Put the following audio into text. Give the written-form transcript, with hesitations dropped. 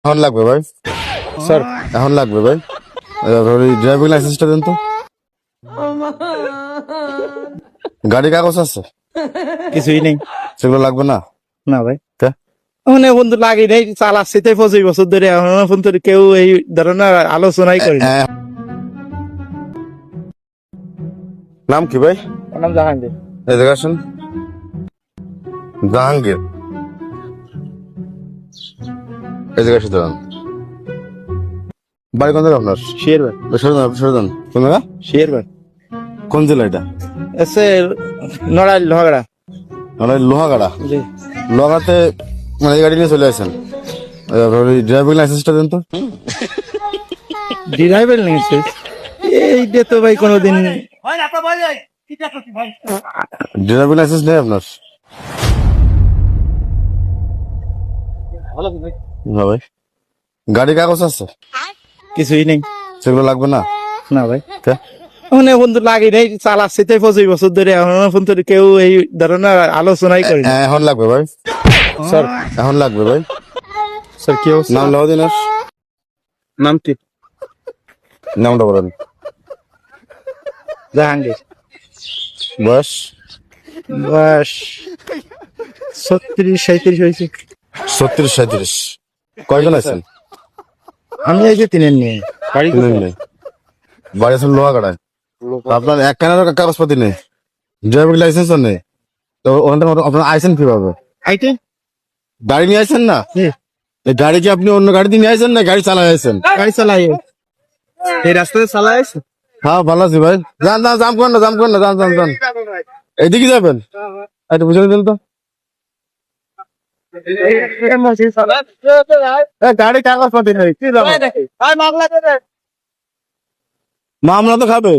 এখন লাগবে ভাই, স্যার এখন লাগবে ভাই। ড্রাইভিং লাইসেন্সটা দেন তো। গাড়ি কাগজ আছে? কিছুই নেই। সেগুলো লাগবে না? না ভাই, তা? এখন বন্ধু লাগি নাই, চালাচ্ছি তাই 25 বছর ধরে, এখন পর্যন্ত কেউ এই ধরনের আলোচনাই করি না। নাম কি ভাই? আমার নাম জাহাঙ্গীর। এদিকে আসুন। জাহাঙ্গীর, এদিকে আসে দাঁড়ান। বাড়ি কোন জায়গায় আপনার? শের ভাই, সরদান কোন জায়গা? শের ভাই কোন জেলা এটা? এসে নড়াইল ঝগড়া। মানে লোহাগাড়া। জি, লোহাগাড়াতে মানে এই গাড়ি নিয়ে চলে আসেন। ড্রাইভিং লাইসেন্সটা দেন তো। ড্রাইভার লাইসেন্স এইটা তো ভাই কোনোদিন ড্রাইভিং লাইসেন্স নেই আপনার? না ভাই। গাড়ি কাগজ আছে? কিছুই নেই। সেগুলো লাগবে না? না ভাই, তা? এখন বন্ধু লাগি নাই, চালাচ্ছি তাই 25 বছর ধরে, এখন পর্যন্ত কেউ এই ধরনের আলোচনাই করি না। এখন লাগবে ভাই, স্যার এখন লাগবে ভাই। স্যার কি অবস্থা? নাম লাউদ্দিন। নাম কি? নামটা বলেন। জাহাঙ্গীর। বয়স? বয়স 36-37 হয়েছে। 36-37। কয়জন আছেন? আমি এই যে তিনের নিয়ে গাড়ি তিনজন নেই। বাড়ি আছেন লোহাগাড়ায়। আপনার এক কানার কাগজপাতি নেই, ড্রাইভিং লাইসেন্সও নেই, তো ওখান থেকে আপনার আইসেন কিভাবে? আইতে গাড়ি নিয়ে আসেন না? এই গাড়ি কি আপনি অন্য গাড়ি দিয়ে নিয়ে আসেন না গাড়ি চালাই আসেন? গাড়ি চালাই এই রাস্তাতে চালাই আছে। হ্যাঁ ভালো আছি ভাই। যান যান, জাম করেন না, জাম করেন না, যান যান যান। এইদিকে যাবেন? একটু বুঝে দিন তো। গাড়ি কাগজপাতি নেই, কি যাবো? মামলা তো খাবে।